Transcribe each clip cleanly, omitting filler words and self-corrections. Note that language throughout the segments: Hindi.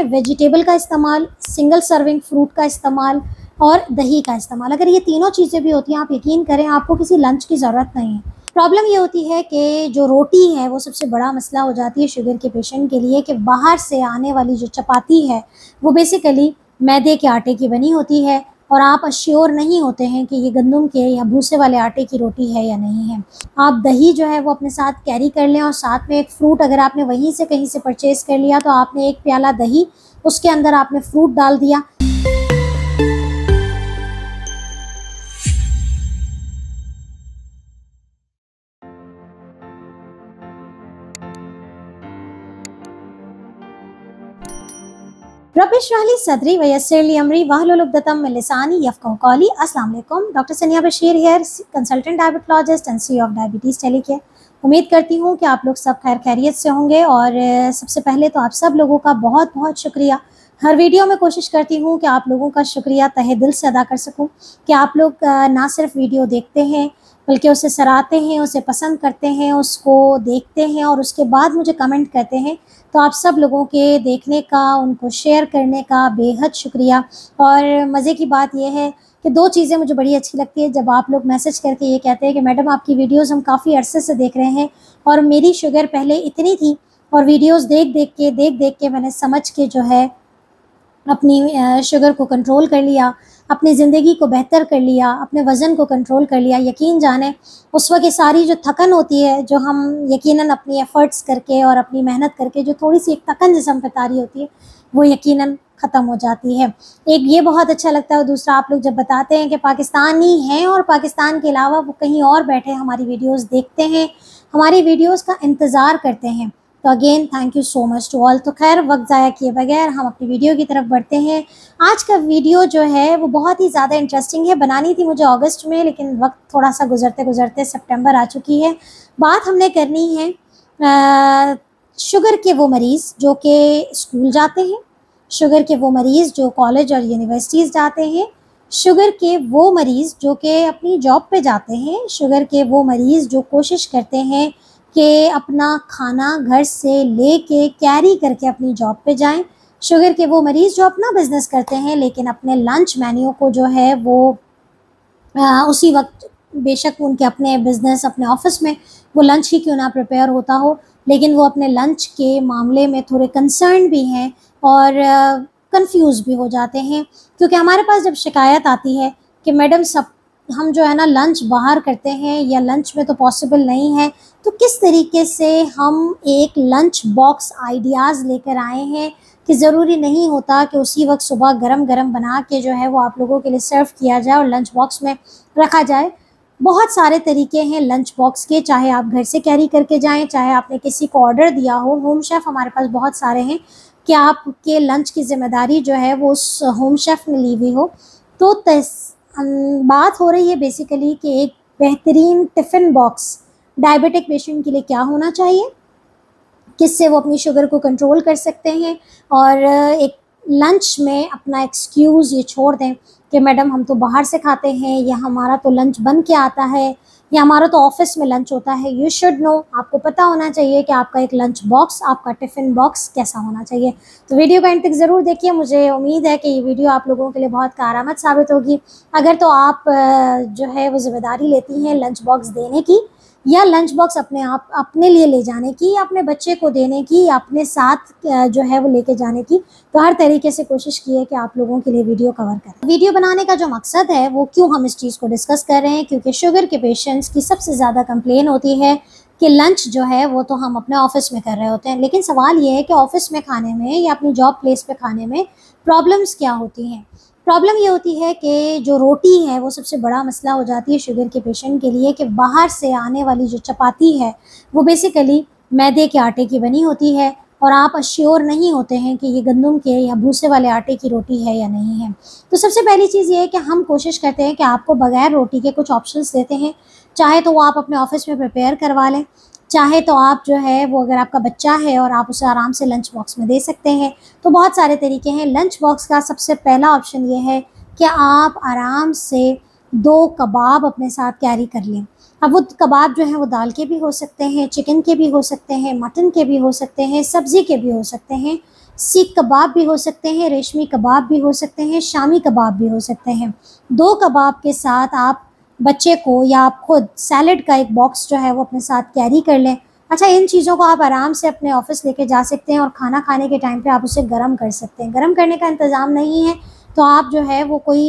कि वेजिटेबल का इस्तेमाल, सिंगल सर्विंग फ्रूट का इस्तेमाल और दही का इस्तेमाल। अगर ये तीनों चीज़ें भी होती हैं, आप यकीन करें आपको किसी लंच की ज़रूरत नहीं है। प्रॉब्लम ये होती है कि जो रोटी है वो सबसे बड़ा मसला हो जाती है शुगर के पेशेंट के लिए, कि बाहर से आने वाली जो चपाती है वो बेसिकली मैदे के आटे की बनी होती है और आप अश्योर नहीं होते हैं कि ये गंदम के या भूसे वाले आटे की रोटी है या नहीं है। आप दही जो है वो अपने साथ कैरी कर लें और साथ में एक फ्रूट, अगर आपने वहीं से कहीं से परचेज़ कर लिया तो आपने एक प्याला दही, उसके अंदर आपने फ्रूट डाल दिया। रब इश्रह ली सदरी व यस्सिर ली अमरी वहलुल उक़दतम मिन लिसानी यफ़क़हू क़ौली। अस्सलाम वालेकुम, doctor Saniya Bashir here, consultant diabetologist and C of diabetes telecare. उम्मीद करती हूँ कि आप लोग सब खैर खैरियत से होंगे और सबसे पहले तो आप सब लोगों का बहुत बहुत शुक्रिया। हर वीडियो में कोशिश करती हूँ कि आप लोगों का शुक्रिया तहे दिल से अदा कर सकूँ कि आप लोग ना सिर्फ वीडियो देखते हैं बल्कि उसे सराहते हैं, उसे पसंद करते हैं, उसको देखते हैं और उसके बाद मुझे कमेंट करते हैं। तो आप सब लोगों के देखने का, उनको शेयर करने का बेहद शुक्रिया। और मज़े की बात यह है कि दो चीज़ें मुझे बड़ी अच्छी लगती है। जब आप लोग मैसेज करके ये कहते हैं कि मैडम आपकी वीडियोस हम काफ़ी अरसे से देख रहे हैं और मेरी शुगर पहले इतनी थी और वीडियोस देख देख के मैंने समझ के जो है अपनी शुगर को कंट्रोल कर लिया, अपनी ज़िंदगी को बेहतर कर लिया, अपने वज़न को कंट्रोल कर लिया। यकीन जाने उस वक़्त ये सारी जो थकन होती है, जो हम यकीनन अपनी एफ़र्ट्स करके और अपनी मेहनत करके जो थोड़ी सी एक थकन जिस्म पे तारी होती है, वो यकीनन ख़त्म हो जाती है। एक ये बहुत अच्छा लगता है और दूसरा आप लोग जब बताते हैं कि पाकिस्तानी हैं और पाकिस्तान के अलावा वो कहीं और बैठे हमारी वीडियोज़ देखते हैं, हमारी वीडियोज़ का इंतज़ार करते हैं, तो again thank you so much to all. तो खैर वक्त ज़ाया किए बगैर हम अपनी वीडियो की तरफ बढ़ते हैं। आज का वीडियो जो है वो बहुत ही ज़्यादा इंटरेस्टिंग है। बनानी थी मुझे अगस्त में, लेकिन वक्त थोड़ा सा गुजरते गुजरते सितंबर आ चुकी है। बात हमने करनी है शुगर के वो मरीज़ जो कि स्कूल जाते हैं, शुगर के वो मरीज़ जो कॉलेज और यूनिवर्सिटीज़ जाते हैं, शुगर के वो मरीज़ जो कि अपनी जॉब पे जाते हैं, शुगर के वो मरीज़ जो कोशिश करते हैं कि अपना खाना घर से लेके कैरी करके अपनी जॉब पे जाएं, शुगर के वो मरीज़ जो अपना बिज़नेस करते हैं लेकिन अपने लंच मेन्यू को जो है वो उसी वक्त, बेशक उनके अपने बिज़नेस अपने ऑफिस में वो लंच ही क्यों ना प्रिपेयर होता हो, लेकिन वो अपने लंच के मामले में थोड़े कंसर्न भी हैं और कंफ्यूज भी हो जाते हैं। क्योंकि हमारे पास जब शिकायत आती है कि मैडम सब हम जो है ना लंच बाहर करते हैं या लंच में तो पॉसिबल नहीं है, तो किस तरीके से हम एक लंच बॉक्स आइडियाज़ लेकर आए हैं कि ज़रूरी नहीं होता कि उसी वक्त सुबह गरम गरम बना के जो है वो आप लोगों के लिए सर्व किया जाए और लंच बॉक्स में रखा जाए। बहुत सारे तरीके हैं लंच बॉक्स के, चाहे आप घर से कैरी करके जाएं, चाहे आपने किसी को ऑर्डर दिया हो। होम शेफ़ हमारे पास बहुत सारे हैं कि आपके लंच की ज़िम्मेदारी जो है वो उस होम शेफ़ ने ली हुई हो। तो बात हो रही है बेसिकली कि एक बेहतरीन टिफ़िन बॉक्स डायबिटिक पेशेंट के लिए क्या होना चाहिए, किससे वो अपनी शुगर को कंट्रोल कर सकते हैं और एक लंच में अपना एक्सक्यूज़ ये छोड़ दें कि मैडम हम तो बाहर से खाते हैं या हमारा तो लंच बन के आता है या हमारा तो ऑफिस में लंच होता है। यू शुड नो, आपको पता होना चाहिए कि आपका एक लंच बॉक्स, आपका टिफ़िन बॉक्स कैसा होना चाहिए। तो वीडियो का एंड तक ज़रूर देखिए। मुझे उम्मीद है कि ये वीडियो आप लोगों के लिए बहुत कारआमद साबित होगी। अगर तो आप जो है वो ज़िम्मेदारी लेती हैं लंच बॉक्स देने की या लंच बॉक्स अपने लिए ले जाने की या अपने बच्चे को देने की या अपने साथ जो है वो लेके जाने की, तो हर तरीके से कोशिश की है कि आप लोगों के लिए वीडियो कवर करें। वीडियो बनाने का जो मकसद है वो क्यों हम इस चीज़ को डिस्कस कर रहे हैं, क्योंकि शुगर के पेशेंट्स की सबसे ज़्यादा कंप्लेन होती है कि लंच जो है वो तो हम अपने ऑफिस में कर रहे होते हैं, लेकिन सवाल ये है कि ऑफिस में खाने में या अपनी जॉब प्लेस पे खाने में प्रॉब्लम्स क्या होती हैं। प्रॉब्लम ये होती है कि जो रोटी है वो सबसे बड़ा मसला हो जाती है शुगर के पेशेंट के लिए, कि बाहर से आने वाली जो चपाती है वो बेसिकली मैदे के आटे की बनी होती है और आप अश्योर नहीं होते हैं कि ये गंदम के या भूसे वाले आटे की रोटी है या नहीं है। तो सबसे पहली चीज़ ये है कि हम कोशिश करते हैं कि आपको बगैर रोटी के कुछ ऑप्शंस देते हैं, चाहे तो वो आप अपने ऑफिस में प्रिपेयर करवा लें, चाहे तो आप जो है वो अगर आपका बच्चा है और आप उसे आराम से लंच बॉक्स में दे सकते हैं। तो बहुत सारे तरीके हैं। लंच बॉक्स का सबसे पहला ऑप्शन ये है कि आप आराम से 2 कबाब अपने साथ कैरी कर लें। अब वो कबाब जो हैं वो दाल के भी हो सकते हैं, चिकन के भी हो सकते हैं, मटन के भी हो सकते हैं, सब्ज़ी के भी हो सकते हैं। सीख कबाब भी हो सकते हैं, रेशमी कबाब भी हो सकते हैं, शामी कबाब भी हो सकते हैं। 2 कबाब के साथ आप बच्चे को या आप खुद सैलड का एक बॉक्स जो है वो अपने साथ कैरी कर लें। अच्छा, इन चीज़ों को आप आराम से अपने ऑफिस लेके जा सकते हैं और खाना खाने के टाइम पे आप उसे गर्म कर सकते हैं। गर्म करने का इंतज़ाम नहीं है तो आप जो है वो कोई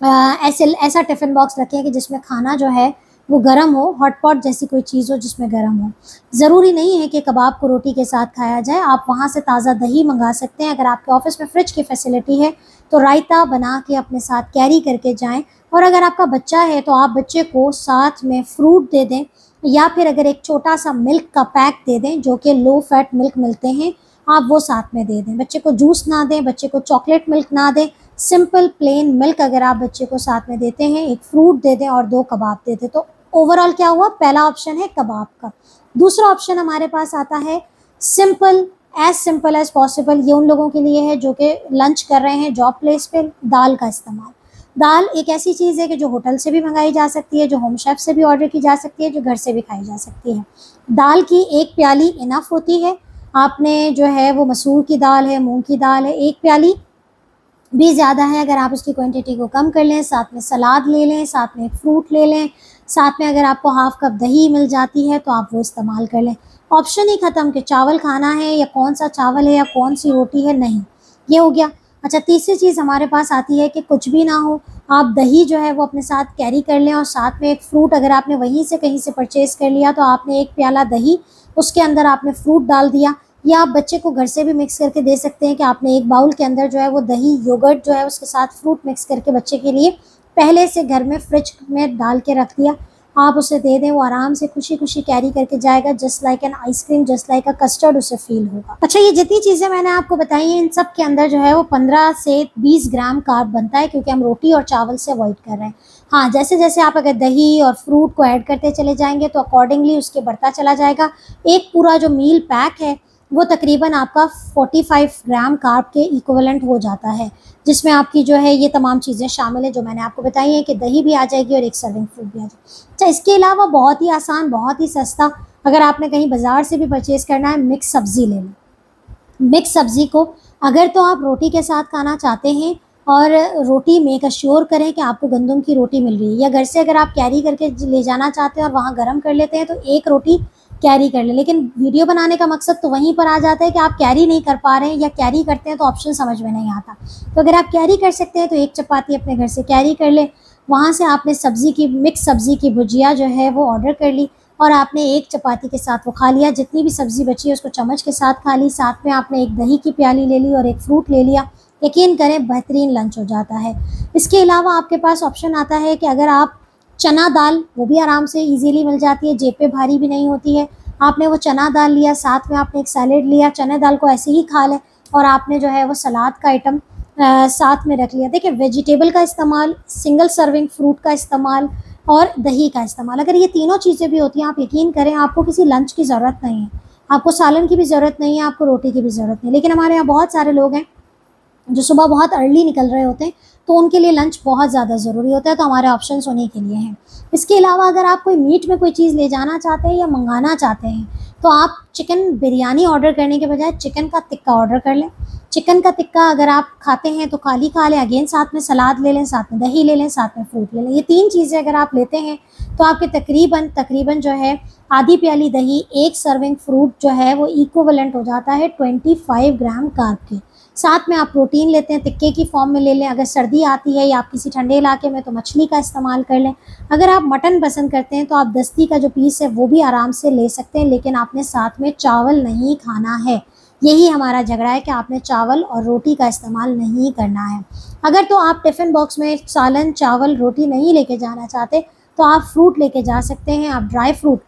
ऐसा टिफ़िन बॉक्स रखें कि जिसमें खाना जो है वो गर्म हो, हॉट पॉट जैसी कोई चीज़ हो जिसमें गर्म हो। ज़रूरी नहीं है कि कबाब को रोटी के साथ खाया जाए, आप वहाँ से ताज़ा दही मंगा सकते हैं। अगर आपके ऑफिस में फ्रिज की फैसिलिटी है तो रायता बना के अपने साथ कैरी करके जाएं। और अगर आपका बच्चा है तो आप बच्चे को साथ में फ्रूट दे दें, या फिर अगर एक छोटा सा मिल्क का पैक दे दें जो कि लो फैट मिल्क मिलते हैं, आप वो साथ में दे दें। बच्चे को जूस ना दें, बच्चे को चॉकलेट मिल्क ना दें, सिंपल प्लेन मिल्क अगर आप बच्चे को साथ में देते हैं, एक फ्रूट दे दें और 2 कबाब दे दें, तो ओवरऑल क्या हुआ, पहला ऑप्शन है कबाब का। दूसरा ऑप्शन हमारे पास आता है सिंपल एज पॉसिबल। ये उन लोगों के लिए है जो कि लंच कर रहे हैं जॉब प्लेस पे, दाल का इस्तेमाल। दाल एक ऐसी चीज़ है कि जो होटल से भी मंगाई जा सकती है, जो होम शेफ से भी ऑर्डर की जा सकती है, जो घर से भी खाई जा सकती है। दाल की 1 प्याली इनफ होती है। आपने जो है वो मसूर की दाल है, मूंग की दाल है, 1 प्याली भी ज़्यादा है। अगर आप उसकी क्वांटिटी को कम कर लें, साथ में सलाद ले लें, साथ में एक फ्रूट ले लें, साथ में अगर आपको हाफ कप दही मिल जाती है तो आप वो इस्तेमाल कर लें। ऑप्शन ही ख़त्म कि चावल खाना है या कौन सा चावल है या कौन सी रोटी है, नहीं, ये हो गया। अच्छा, तीसरी चीज़ हमारे पास आती है कि कुछ भी ना हो, आप दही जो है वो अपने साथ कैरी कर लें और साथ में एक फ्रूट अगर आपने वहीं से कहीं से परचेज़ कर लिया तो आपने 1 प्याला दही, उसके अंदर आपने फ्रूट डाल दिया, या आप बच्चे को घर से भी मिक्स करके दे सकते हैं कि आपने एक बाउल के अंदर जो है वो दही, योगर्ट जो है उसके साथ फ्रूट मिक्स करके बच्चे के लिए पहले से घर में फ्रिज में डाल के रख दिया, आप उसे दे दें, वो आराम से खुशी खुशी कैरी करके जाएगा, just like an ice cream, just like a custard उसे फील होगा। अच्छा, ये जितनी चीज़ें मैंने आपको बताई हैं इन सब के अंदर जो है वो 15 से 20 ग्राम कार्ब बनता है, क्योंकि हम रोटी और चावल से अवॉइड कर रहे हैं। हाँ, जैसे जैसे आप अगर दही और फ्रूट को ऐड करते चले जाएंगे तो अकॉर्डिंगली उसके बढ़ता चला जाएगा। एक पूरा जो मील पैक है वो तकरीबन आपका 45 ग्राम कार्ब के इक्विवेलेंट हो जाता है, जिसमें आपकी जो है ये तमाम चीज़ें शामिल है जो मैंने आपको बताई हैं कि दही भी आ जाएगी और एक सर्विंग फ्रूट भी आ जाएगी। अच्छा, इसके अलावा बहुत ही आसान, बहुत ही सस्ता, अगर आपने कहीं बाज़ार से भी परचेज़ करना है, मिक्स सब्ज़ी ले लें। मिक्स सब्ज़ी को अगर तो आप रोटी के साथ खाना चाहते हैं और रोटी मेक अश्योर करें कि आपको गंदम की रोटी मिल रही है, या घर से अगर आप कैरी करके ले जाना चाहते हैं और वहाँ गर्म कर लेते हैं तो 1 रोटी कैरी कर लें। लेकिन वीडियो बनाने का मकसद तो वहीं पर आ जाता है कि आप कैरी नहीं कर पा रहे हैं या कैरी करते हैं तो ऑप्शन समझ में नहीं आता। तो अगर आप कैरी कर सकते हैं तो 1 चपाती अपने घर से कैरी कर लें, वहाँ से आपने सब्ज़ी की, मिक्स सब्ज़ी की भुजिया जो है वो ऑर्डर कर ली और आपने 1 चपाती के साथ वो खा लिया, जितनी भी सब्ज़ी बची है उसको चम्मच के साथ खा ली, साथ में आपने 1 दही की प्याली ले ली और 1 फ्रूट ले लिया, यकीन करें बेहतरीन लंच हो जाता है। इसके अलावा आपके पास ऑप्शन आता है कि अगर आप चना दाल, वो भी आराम से इजीली मिल जाती है, जेब पे भारी भी नहीं होती है। आपने वो चना दाल लिया, साथ में आपने एक सैलेड लिया, चने दाल को ऐसे ही खा लें और आपने जो है वो सलाद का आइटम साथ में रख लिया। देखिए, वेजिटेबल का इस्तेमाल, सिंगल सर्विंग फ्रूट का इस्तेमाल और दही का इस्तेमाल, अगर ये तीनों चीज़ें भी होती हैं, आप यकीन करें आपको किसी लंच की ज़रूरत नहीं है, आपको सालन की भी ज़रूरत नहीं है, आपको रोटी की भी ज़रूरत नहीं। लेकिन हमारे यहाँ बहुत सारे लोग हैं जो सुबह बहुत अर्ली निकल रहे होते हैं, तो उनके लिए लंच बहुत ज़्यादा ज़रूरी होता है, तो हमारे ऑप्शंस उन्हीं के लिए हैं। इसके अलावा अगर आप कोई मीट में कोई चीज़ ले जाना चाहते हैं या मंगाना चाहते हैं तो आप चिकन बिरयानी ऑर्डर करने के बजाय चिकन का टिक्का ऑर्डर कर लें। चिकन का टिक्का अगर आप खाते हैं तो खाली खा लें, अगेन साथ में सलाद ले लें, साथ में दही ले लें, साथ में फ्रूट ले लें। ये 3 चीज़ें अगर आप लेते हैं तो आपके तकरीबन जो है आधी प्याली दही, 1 सर्विंग फ्रूट जो है वो इक्विवेलेंट हो जाता है 25 ग्राम कार्ब के। साथ में आप प्रोटीन लेते हैं टिक्के की फॉर्म में ले लें, अगर सर्दी आती है या आप किसी ठंडे इलाके में तो मछली का इस्तेमाल कर लें। अगर आप मटन पसंद करते हैं तो आप दस्ती का जो पीस है वो भी आराम से ले सकते हैं, लेकिन आपने साथ में चावल नहीं खाना है। यही हमारा झगड़ा है कि आपने चावल और रोटी का इस्तेमाल नहीं करना है। अगर तो आप टिफ़िन बॉक्स में सालन, चावल, रोटी नहीं लेके जाना चाहते तो आप फ्रूट लेके जा सकते हैं। आप ड्राई फ्रूट,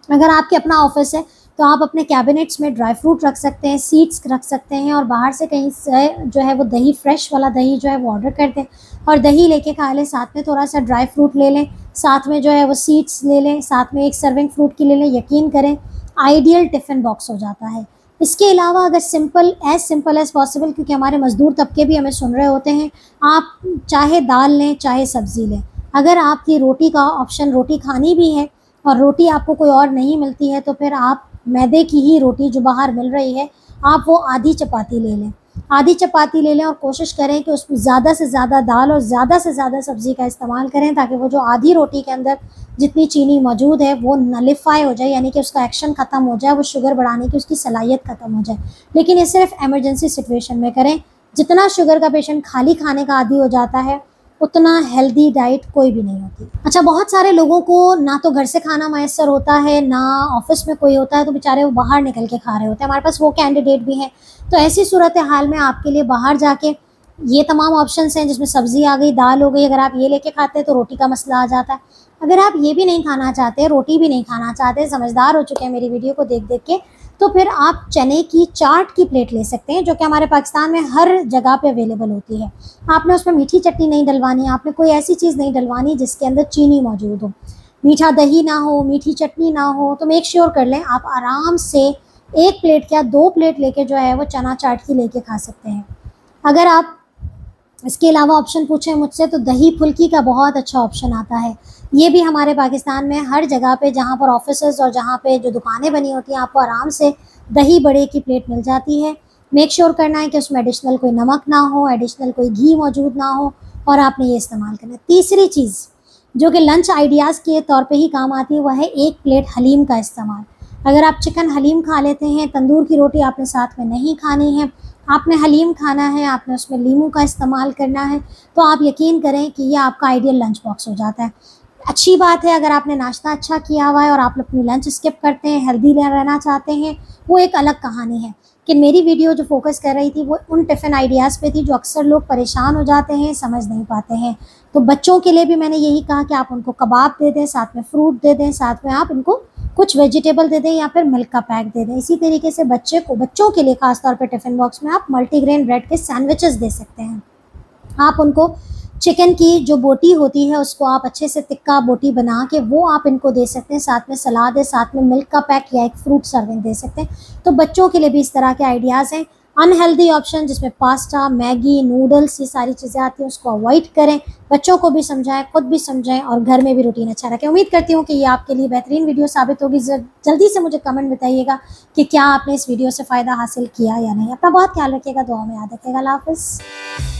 अगर आपके अपना ऑफिस है तो आप अपने कैबिनेट्स में ड्राई फ्रूट रख सकते हैं, सीड्स रख सकते हैं, और बाहर से कहीं से जो है वो दही, फ्रेश वाला दही जो है वो ऑर्डर कर दें और दही लेके खा लें, साथ में थोड़ा सा ड्राई फ्रूट ले लें, साथ में जो है वो सीड्स ले लें, साथ में 1 सर्विंग फ्रूट की ले लें। यकीन करें आइडियल टिफ़िन बॉक्स हो जाता है। इसके अलावा अगर सिंपल एज़ पॉसिबल, क्योंकि हमारे मज़दूर तबके भी हमें सुन रहे होते हैं, आप चाहे दाल लें चाहे सब्ज़ी लें, अगर आपकी रोटी का ऑप्शन, रोटी खानी भी है और रोटी आपको कोई और नहीं मिलती है तो फिर आप मैदे की ही रोटी जो बाहर मिल रही है आप वो आधी चपाती ले लें। आधी चपाती ले लें और कोशिश करें कि उसमें ज़्यादा से ज़्यादा दाल और ज़्यादा से ज़्यादा सब्ज़ी का इस्तेमाल करें, ताकि वो जो आधी रोटी के अंदर जितनी चीनी मौजूद है वो नलिफाई हो जाए, यानी कि उसका एक्शन ख़त्म हो जाए, वो शुगर बढ़ाने की उसकी सलाहियत ख़त्म हो जाए। लेकिन ये सिर्फ इमरजेंसी सिचुएशन में करें। जितना शुगर का पेशेंट खाली खाने का आदी हो जाता है, उतना हेल्दी डाइट कोई भी नहीं होती। अच्छा, बहुत सारे लोगों को ना तो घर से खाना मैसर होता है, ना ऑफिस में कोई होता है, तो बेचारे वो बाहर निकल के खा रहे होते हैं। हमारे पास वो कैंडिडेट भी हैं। तो ऐसी सूरत हाल में आपके लिए बाहर जाके ये तमाम ऑप्शंस हैं, जिसमें सब्ज़ी आ गई, दाल हो गई। अगर आप ये लेके खाते हैं तो रोटी का मसला आ जाता है। अगर आप ये भी नहीं खाना चाहते, रोटी भी नहीं खाना चाहते, समझदार हो चुके हैं मेरी वीडियो को देख देख के, तो फिर आप चने की चाट की प्लेट ले सकते हैं, जो कि हमारे पाकिस्तान में हर जगह पे अवेलेबल होती है। आपने उसमें मीठी चटनी नहीं डलवानी, आपने कोई ऐसी चीज़ नहीं डलवानी जिसके अंदर चीनी मौजूद हो, मीठा दही ना हो, मीठी चटनी ना हो। तो मेक श्योर कर लें आप आराम से 1 प्लेट क्या 2 प्लेट लेके जो है वो चना चाट की लेके खा सकते हैं। अगर आप इसके अलावा ऑप्शन पूछें मुझसे तो दही फुल्की का बहुत अच्छा ऑप्शन आता है। ये भी हमारे पाकिस्तान में हर जगह पे, जहाँ पर ऑफिसेज़ और जहाँ पे जो दुकानें बनी होती हैं, आपको आराम से दही बड़े की प्लेट मिल जाती है। मेक श्योर करना है कि उसमें एडिशनल कोई नमक ना हो, एडिशनल कोई घी मौजूद ना हो, और आपने ये इस्तेमाल करना है। तीसरी चीज़ जो कि लंच आइडियाज़ के तौर पे ही काम आती है, वह है 1 प्लेट हलीम का इस्तेमाल। अगर आप चिकन हलीम खा लेते हैं, तंदूर की रोटी आपने साथ में नहीं खानी है, आपने हलीम खाना है, आपने उसमें लीमू का इस्तेमाल करना है, तो आप यकीन करें कि ये आपका आइडियल लंच बॉक्स हो जाता है। अच्छी बात है अगर आपने नाश्ता अच्छा किया हुआ है और आप अपनी लंच स्किप करते हैं, हेल्दी रहना चाहते हैं, वो एक अलग कहानी है। कि मेरी वीडियो जो फोकस कर रही थी वो उन टिफ़िन आइडियाज़ पे थी जो अक्सर लोग परेशान हो जाते हैं, समझ नहीं पाते हैं। तो बच्चों के लिए भी मैंने यही कहा कि आप उनको कबाब दे दें, साथ में फ्रूट दे दें, साथ में आप इनको कुछ वेजिटेबल दे दें या फिर मिल्क का पैक दे दें। इसी तरीके से बच्चों के लिए ख़ास तौर पे टिफ़िन बॉक्स में आप मल्टीग्रेन ब्रेड के सैंडविचेस दे सकते हैं। आप उनको चिकन की जो बोटी होती है उसको आप अच्छे से तिक्का बोटी बना के वो आप इनको दे सकते हैं, साथ में सलाद है, साथ में मिल्क का पैक या एक फ्रूट सर्विंग दे सकते हैं। तो बच्चों के लिए भी इस तरह के आइडियाज़ हैं। अनहेल्दी ऑप्शन जिसमें पास्ता, मैगी, नूडल्स, ये सारी चीज़ें आती हैं, उसको अवॉइड करें। बच्चों को भी समझाएं, खुद भी समझाएं और घर में भी रूटीन अच्छा रखें। उम्मीद करती हूँ कि ये आपके लिए बेहतरीन वीडियो साबित होगी। जल्दी से मुझे कमेंट बताइएगा कि क्या आपने इस वीडियो से फ़ायदा हासिल किया या नहीं। अपना बहुत ख्याल रखिएगा, दुआ में याद रखिएगा। अल्लाह हाफ़िज़।